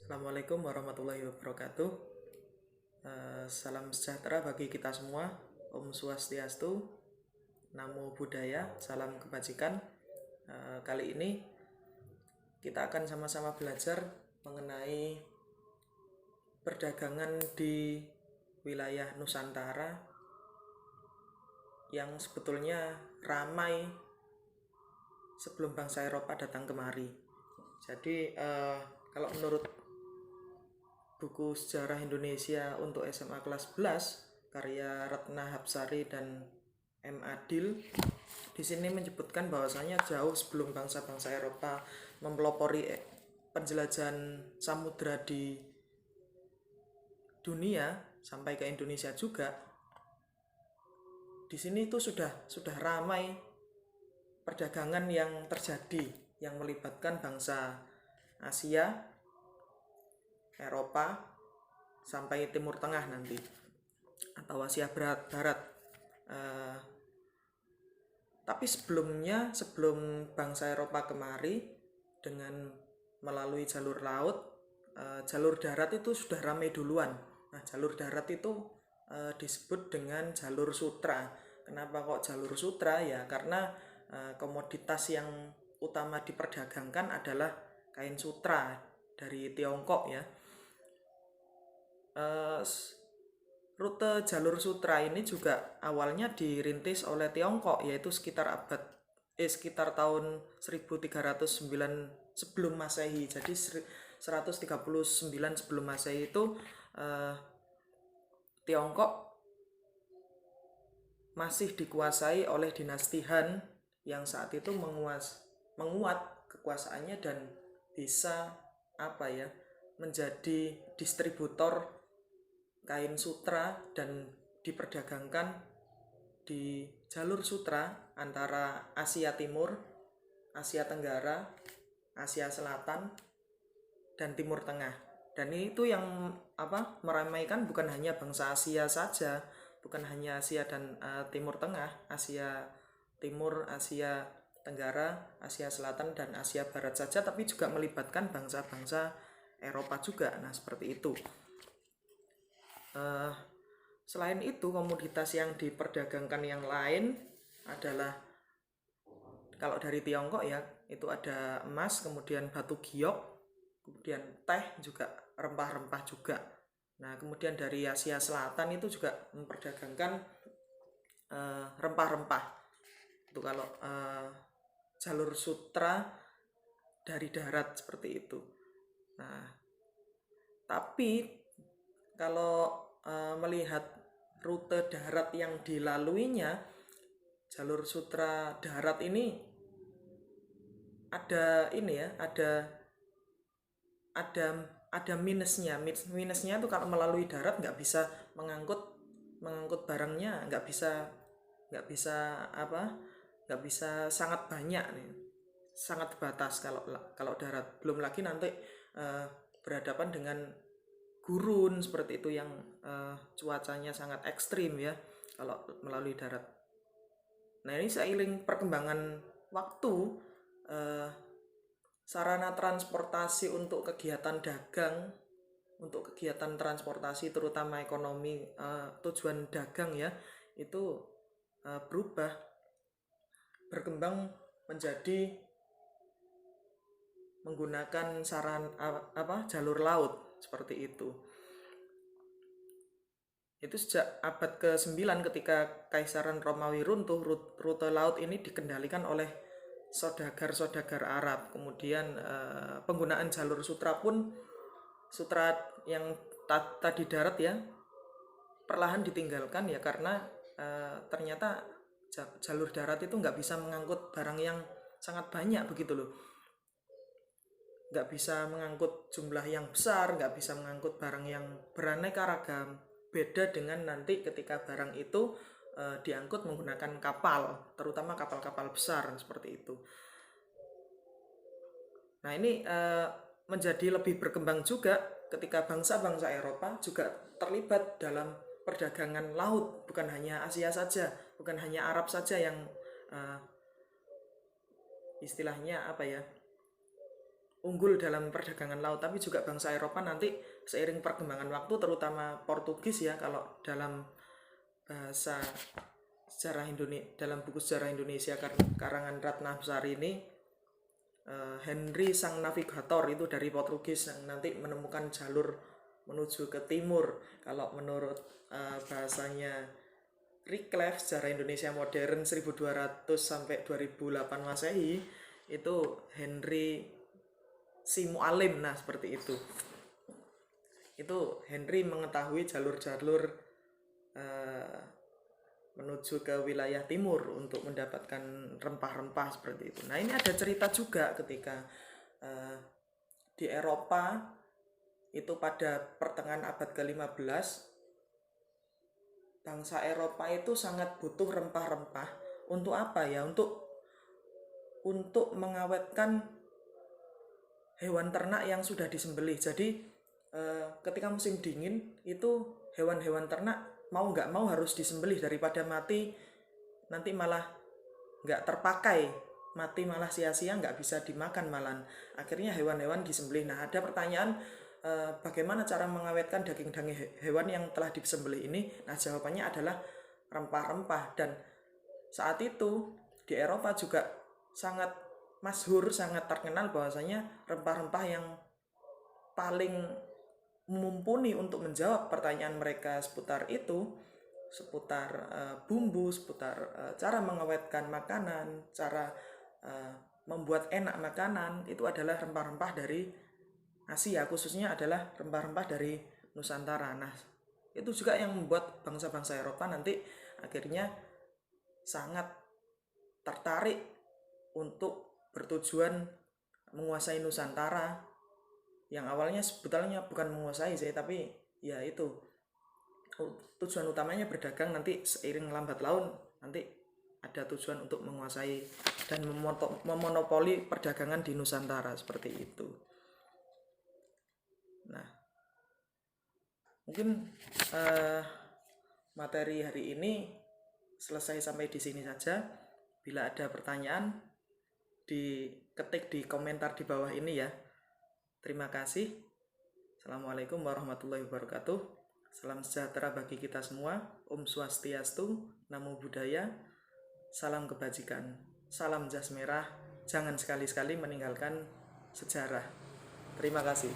Assalamualaikum warahmatullahi wabarakatuh. Salam sejahtera bagi kita semua. Om Swastiastu, Namo Buddhaya, salam kebajikan. Kali ini kita akan sama-sama belajar mengenai perdagangan di wilayah Nusantara yang sebetulnya ramai sebelum bangsa Eropa datang kemari. Jadi kalau menurut buku Sejarah Indonesia untuk SMA kelas 11 karya Ratna Hapsari dan M. Adil, di sini menyebutkan bahwasanya jauh sebelum bangsa-bangsa Eropa mempelopori penjelajahan samudra di dunia sampai ke Indonesia juga, di sini itu sudah ramai perdagangan yang terjadi yang melibatkan bangsa Asia, Eropa, sampai Timur Tengah nanti, atau Asia Barat. Tapi sebelum bangsa Eropa kemari dengan melalui jalur laut, jalur darat itu sudah ramai duluan. Nah, jalur darat itu disebut dengan jalur sutra. Kenapa kok jalur sutra? Ya karena komoditas yang utama diperdagangkan adalah kain sutra dari Tiongkok ya. Rute jalur sutra ini juga awalnya dirintis oleh Tiongkok, yaitu sekitar tahun 1309 sebelum Masehi. Jadi 139 sebelum Masehi itu Tiongkok masih dikuasai oleh dinasti Han yang saat itu menguat kekuasaannya dan bisa menjadi distributor kain sutra dan diperdagangkan di jalur sutra antara Asia Timur, Asia Tenggara, Asia Selatan, dan Timur Tengah. Dan itu yang meramaikan bukan hanya bangsa Asia saja, bukan hanya Asia dan Timur Tengah, Asia Timur, Asia Tenggara, Asia Selatan, dan Asia Barat saja, tapi juga melibatkan bangsa-bangsa Eropa juga. Nah, seperti itu. Selain itu, komoditas yang diperdagangkan yang lain adalah, kalau dari Tiongkok ya, itu ada emas, kemudian batu giok, kemudian teh, juga rempah-rempah juga. Nah, kemudian dari Asia Selatan itu juga memperdagangkan rempah-rempah. Itu kalau jalur sutra dari darat seperti itu. Nah, tapi kalau melihat rute darat yang dilaluinya, jalur sutra darat ini ada minusnya. Minusnya itu kalau melalui darat nggak bisa mengangkut barangnya, nggak bisa sangat banyak nih, sangat terbatas kalau darat. Belum lagi nanti berhadapan dengan gurun seperti itu yang cuacanya sangat ekstrim ya kalau melalui darat. Nah, ini seiring perkembangan waktu, sarana transportasi untuk kegiatan dagang, untuk kegiatan transportasi terutama ekonomi, tujuan dagang ya, itu berubah, berkembang menjadi menggunakan jalur laut seperti itu. Itu sejak abad ke-9 ketika Kaisaran Romawi runtuh, rute laut ini dikendalikan oleh saudagar-saudagar Arab. Kemudian penggunaan jalur sutra pun, sutra yang tadi darat ya, perlahan ditinggalkan ya, karena ternyata jalur darat itu nggak bisa mengangkut barang yang sangat banyak begitu loh. Nggak bisa mengangkut jumlah yang besar, nggak bisa mengangkut barang yang beraneka ragam. Beda dengan nanti ketika barang itu diangkut menggunakan kapal, terutama kapal-kapal besar seperti itu. Nah, ini menjadi lebih berkembang juga ketika bangsa-bangsa Eropa juga terlibat dalam perdagangan laut. Bukan hanya Asia saja, bukan hanya Arab saja yang istilahnya unggul dalam perdagangan laut, tapi juga bangsa Eropa nanti seiring perkembangan waktu, terutama Portugis ya, kalau dalam bahasa sejarah Indonesia, dalam buku sejarah Indonesia karangan Ratna Besari ini, Henry sang navigator itu dari Portugis yang nanti menemukan jalur menuju ke timur. Kalau menurut bahasanya Wycliffe sejarah Indonesia modern 1200 sampai 2008 Masehi, itu Henry si Mualim. Nah, seperti itu. Itu Henry mengetahui jalur-jalur menuju ke wilayah timur untuk mendapatkan rempah-rempah seperti itu. Nah, ini ada cerita juga ketika di Eropa itu pada pertengahan abad ke-15, bangsa Eropa itu sangat butuh rempah-rempah. Untuk apa ya? Untuk mengawetkan hewan ternak yang sudah disembelih. Jadi ketika musim dingin itu hewan-hewan ternak mau nggak mau harus disembelih, daripada mati nanti malah nggak terpakai, mati malah sia-sia, nggak bisa dimakan malan. Akhirnya hewan-hewan disembelih. Nah, ada pertanyaan, bagaimana cara mengawetkan daging-daging hewan yang telah disembelih ini? Nah, jawabannya adalah rempah-rempah. Dan saat itu di Eropa juga sangat masyhur, sangat terkenal bahwasanya rempah-rempah yang paling mumpuni untuk menjawab pertanyaan mereka seputar itu, seputar bumbu, seputar cara mengawetkan makanan, cara membuat enak makanan, itu adalah rempah-rempah dari Asia, khususnya adalah rempah-rempah dari Nusantara. Nah, itu juga yang membuat bangsa-bangsa Eropa nanti akhirnya sangat tertarik untuk bertujuan menguasai Nusantara, yang awalnya sebetulnya bukan menguasai sih, tapi ya itu tujuan utamanya berdagang. Nanti seiring lambat laun nanti ada tujuan untuk menguasai dan memonopoli perdagangan di Nusantara seperti itu. Nah, mungkin materi hari ini selesai sampai di sini saja. Bila ada pertanyaan, diketik di komentar di bawah ini ya. Terima kasih. Assalamualaikum warahmatullahi wabarakatuh. Salam sejahtera bagi kita semua. Om Swastiastu, Namo Buddhaya. Salam kebajikan. Salam jas merah. Jangan sekali-sekali meninggalkan sejarah. Terima kasih.